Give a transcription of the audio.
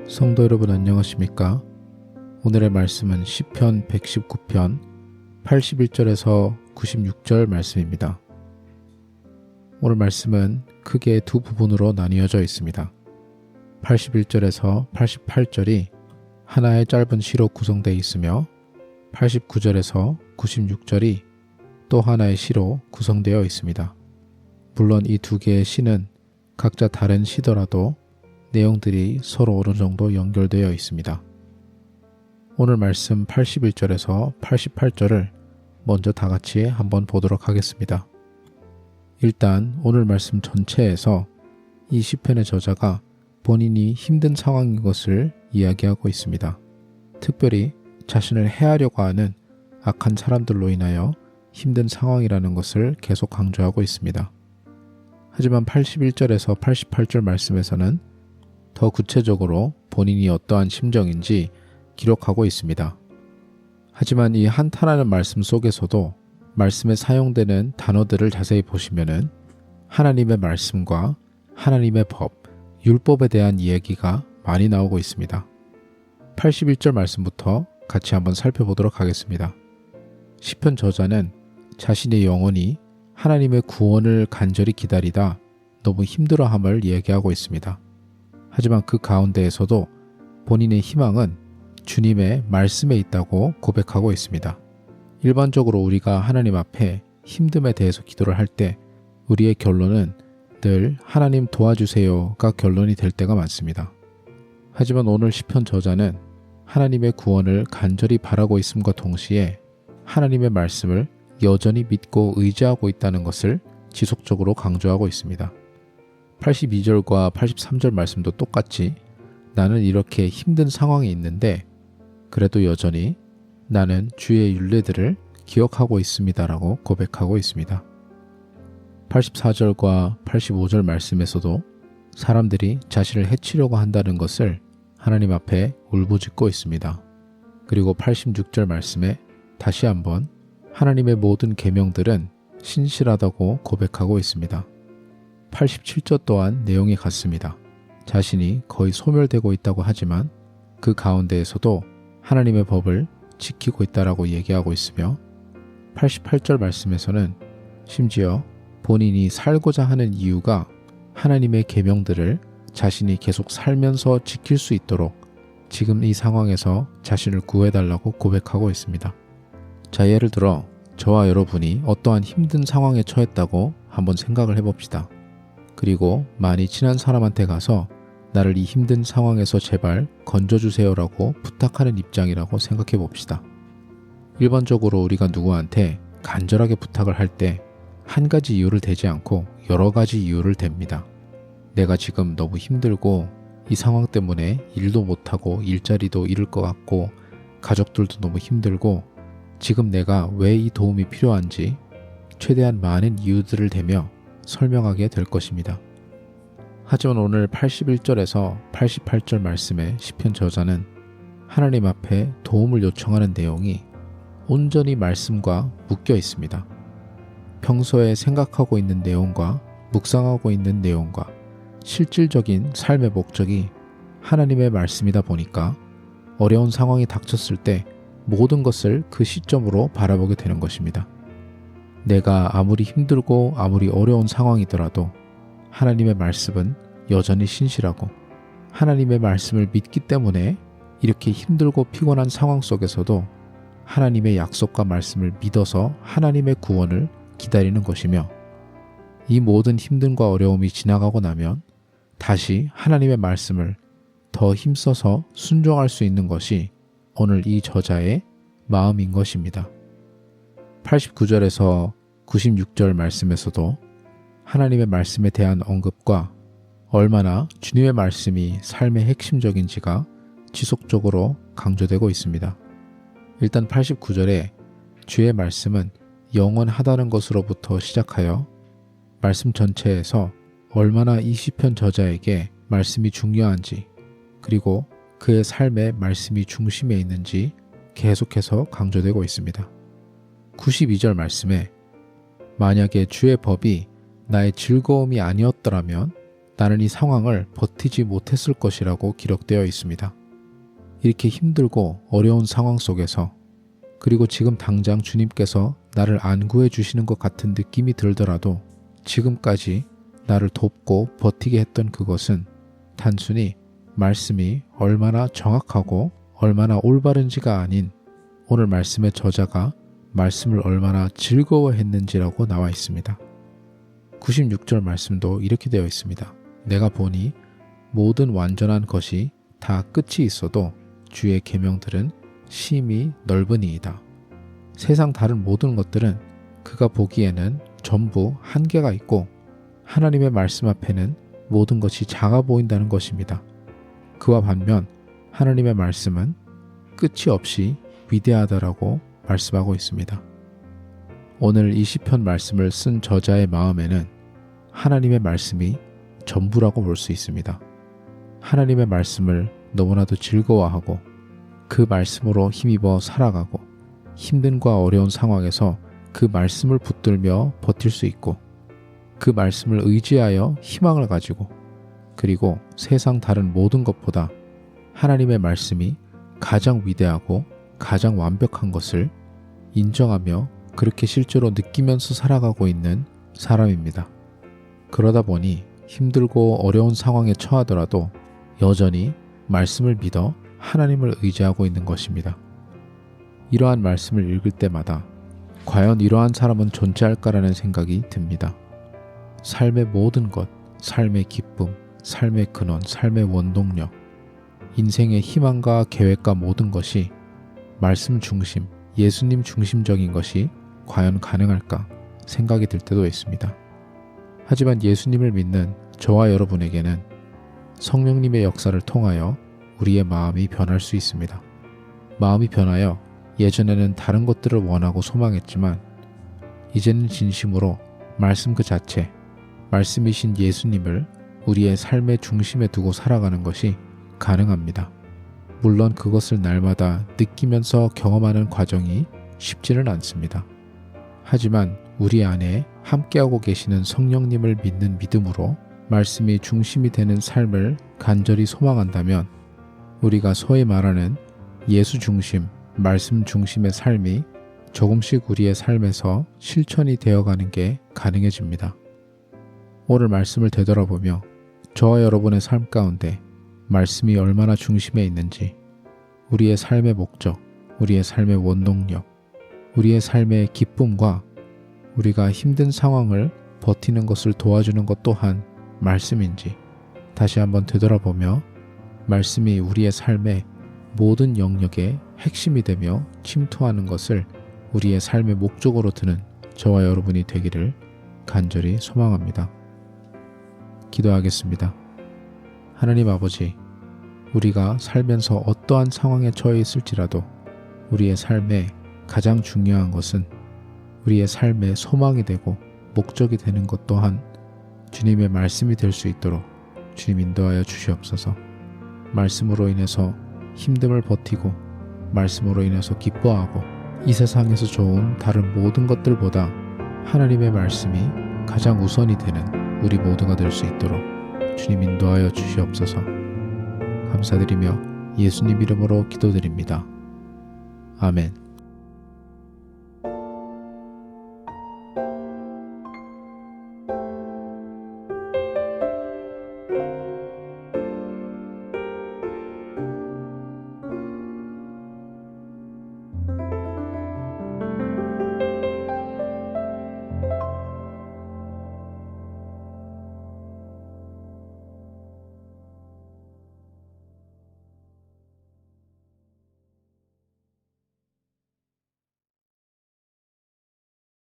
성도 여러분 안녕하십니까? 오늘의 말씀은 시편 119편 81절에서 96절 말씀입니다. 오늘 말씀은 크게 두 부분으로 나뉘어져 있습니다. 81절에서 88절이 하나의 짧은 시로 구성되어 있으며 89절에서 96절이 또 하나의 시로 구성되어 있습니다. 물론 이 두 개의 시는 각자 다른 시더라도 내용들이 서로 어느 정도 연결되어 있습니다. 오늘 말씀 81절에서 88절을 먼저 다 같이 한번 보도록 하겠습니다. 일단 오늘 말씀 전체에서 이 시편의 저자가 본인이 힘든 상황인 것을 이야기하고 있습니다. 특별히 자신을 해하려고 하는 악한 사람들로 인하여 힘든 상황이라는 것을 계속 강조하고 있습니다. 하지만 81절에서 88절 말씀에서는 더 구체적으로 본인이 어떠한 심정인지 기록하고 있습니다. 하지만 이 한탄하는 말씀 속에서도 말씀에 사용되는 단어들을 자세히 보시면은 하나님의 말씀과 하나님의 법, 율법에 대한 이야기가 많이 나오고 있습니다. 81절 말씀부터 같이 한번 살펴보도록 하겠습니다. 시편 저자는 자신의 영혼이 하나님의 구원을 간절히 기다리다 너무 힘들어함을 이야기하고 있습니다. 하지만 그 가운데에서도 본인의 희망은 주님의 말씀에 있다고 고백하고 있습니다. 일반적으로 우리가 하나님 앞에 힘듦에 대해서 기도를 할 때 우리의 결론은 늘 하나님 도와주세요가 결론이 될 때가 많습니다. 하지만 오늘 시편 저자는 하나님의 구원을 간절히 바라고 있음과 동시에 하나님의 말씀을 여전히 믿고 의지하고 있다는 것을 지속적으로 강조하고 있습니다. 82절과 83절 말씀도 똑같이 나는 이렇게 힘든 상황에 있는데 그래도 여전히 나는 주의 율례들을 기억하고 있습니다라고 고백하고 있습니다. 84절과 85절 말씀에서도 사람들이 자신을 해치려고 한다는 것을 하나님 앞에 울부짖고 있습니다. 그리고 86절 말씀에 다시 한번 하나님의 모든 계명들은 신실하다고 고백하고 있습니다. 87절 또한 내용이 같습니다. 자신이 거의 소멸되고 있다고 하지만 그 가운데에서도 하나님의 법을 지키고 있다라고 얘기하고 있으며 88절 말씀에서는 심지어 본인이 살고자 하는 이유가 하나님의 계명들을 자신이 계속 살면서 지킬 수 있도록 지금 이 상황에서 자신을 구해달라고 고백하고 있습니다. 자, 예를 들어 저와 여러분이 어떠한 힘든 상황에 처했다고 한번 생각을 해봅시다. 그리고 많이 친한 사람한테 가서 나를 이 힘든 상황에서 제발 건져주세요라고 부탁하는 입장이라고 생각해 봅시다. 일반적으로 우리가 누구한테 간절하게 부탁을 할 때 한 가지 이유를 대지 않고 여러 가지 이유를 댑니다. 내가 지금 너무 힘들고 이 상황 때문에 일도 못하고 일자리도 잃을 것 같고 가족들도 너무 힘들고 지금 내가 왜 이 도움이 필요한지 최대한 많은 이유들을 대며 설명하게 될 것입니다. 하지만 오늘 81절에서 88절 말씀의 시편 저자는 하나님 앞에 도움을 요청하는 내용이 온전히 말씀과 묶여 있습니다. 평소에 생각하고 있는 내용과 묵상하고 있는 내용과 실질적인 삶의 목적이 하나님의 말씀이다 보니까 어려운 상황이 닥쳤을 때 모든 것을 그 시점으로 바라보게 되는 것입니다. 내가 아무리 힘들고 아무리 어려운 상황이더라도 하나님의 말씀은 여전히 신실하고 하나님의 말씀을 믿기 때문에 이렇게 힘들고 피곤한 상황 속에서도 하나님의 약속과 말씀을 믿어서 하나님의 구원을 기다리는 것이며 이 모든 힘듦과 어려움이 지나가고 나면 다시 하나님의 말씀을 더 힘써서 순종할 수 있는 것이 오늘 이 저자의 마음인 것입니다. 89절에서 96절 말씀에서도 하나님의 말씀에 대한 언급과 얼마나 주님의 말씀이 삶의 핵심적인지가 지속적으로 강조되고 있습니다. 일단 89절에 주의 말씀은 영원하다는 것으로부터 시작하여 말씀 전체에서 얼마나 이 시편 저자에게 말씀이 중요한지 그리고 그의 삶에 말씀이 중심에 있는지 계속해서 강조되고 있습니다. 92절 말씀에 만약에 주의 법이 나의 즐거움이 아니었더라면 나는 이 상황을 버티지 못했을 것이라고 기록되어 있습니다. 이렇게 힘들고 어려운 상황 속에서, 그리고 지금 당장 주님께서 나를 안구해 주시는 것 같은 느낌이 들더라도 지금까지 나를 돕고 버티게 했던 그것은 단순히 말씀이 얼마나 정확하고 얼마나 올바른지가 아닌 오늘 말씀의 저자가 말씀을 얼마나 즐거워했는지라고 나와 있습니다. 96절 말씀도 이렇게 되어 있습니다. 내가 보니 모든 완전한 것이 다 끝이 있어도 주의 계명들은 심히 넓으니이다. 세상 다른 모든 것들은 그가 보기에는 전부 한계가 있고 하나님의 말씀 앞에는 모든 것이 작아 보인다는 것입니다. 그와 반면 하나님의 말씀은 끝이 없이 위대하다라고 말씀하고 있습니다. 오늘 이 시편 말씀을 쓴 저자의 마음에는 하나님의 말씀이 전부라고 볼 수 있습니다. 하나님의 말씀을 너무나도 즐거워하고 그 말씀으로 힘입어 살아가고 힘든과 어려운 상황에서 그 말씀을 붙들며 버틸 수 있고 그 말씀을 의지하여 희망을 가지고, 그리고 세상 다른 모든 것보다 하나님의 말씀이 가장 위대하고 가장 완벽한 것을 인정하며 그렇게 실제로 느끼면서 살아가고 있는 사람입니다. 그러다 보니 힘들고 어려운 상황에 처하더라도 여전히 말씀을 믿어 하나님을 의지하고 있는 것입니다. 이러한 말씀을 읽을 때마다 과연 이러한 사람은 존재할까라는 생각이 듭니다. 삶의 모든 것, 삶의 기쁨, 삶의 근원, 삶의 원동력, 인생의 희망과 계획과 모든 것이 말씀 중심, 예수님 중심적인 것이 과연 가능할까 생각이 들 때도 있습니다. 하지만 예수님을 믿는 저와 여러분에게는 성령님의 역사를 통하여 우리의 마음이 변할 수 있습니다. 마음이 변하여 예전에는 다른 것들을 원하고 소망했지만 이제는 진심으로 말씀 그 자체, 말씀이신 예수님을 우리의 삶의 중심에 두고 살아가는 것이 가능합니다. 물론 그것을 날마다 느끼면서 경험하는 과정이 쉽지는 않습니다. 하지만 우리 안에 함께하고 계시는 성령님을 믿는 믿음으로 말씀이 중심이 되는 삶을 간절히 소망한다면 우리가 소위 말하는 예수 중심, 말씀 중심의 삶이 조금씩 우리의 삶에서 실천이 되어가는 게 가능해집니다. 오늘 말씀을 되돌아보며 저와 여러분의 삶 가운데 말씀이 얼마나 중심에 있는지, 우리의 삶의 목적, 우리의 삶의 원동력, 우리의 삶의 기쁨과 우리가 힘든 상황을 버티는 것을 도와주는 것 또한 말씀인지 다시 한번 되돌아보며 말씀이 우리의 삶의 모든 영역의 핵심이 되며 침투하는 것을 우리의 삶의 목적으로 두는 저와 여러분이 되기를 간절히 소망합니다. 기도하겠습니다. 하나님 아버지, 우리가 살면서 어떠한 상황에 처해 있을지라도 우리의 삶에 가장 중요한 것은 우리의 삶의 소망이 되고 목적이 되는 것 또한 주님의 말씀이 될 수 있도록 주님 인도하여 주시옵소서. 말씀으로 인해서 힘듦을 버티고 말씀으로 인해서 기뻐하고 이 세상에서 좋은 다른 모든 것들보다 하나님의 말씀이 가장 우선이 되는 우리 모두가 될 수 있도록 주님 인도하여 주시옵소서. 감사드리며 예수님 이름으로 기도드립니다. 아멘.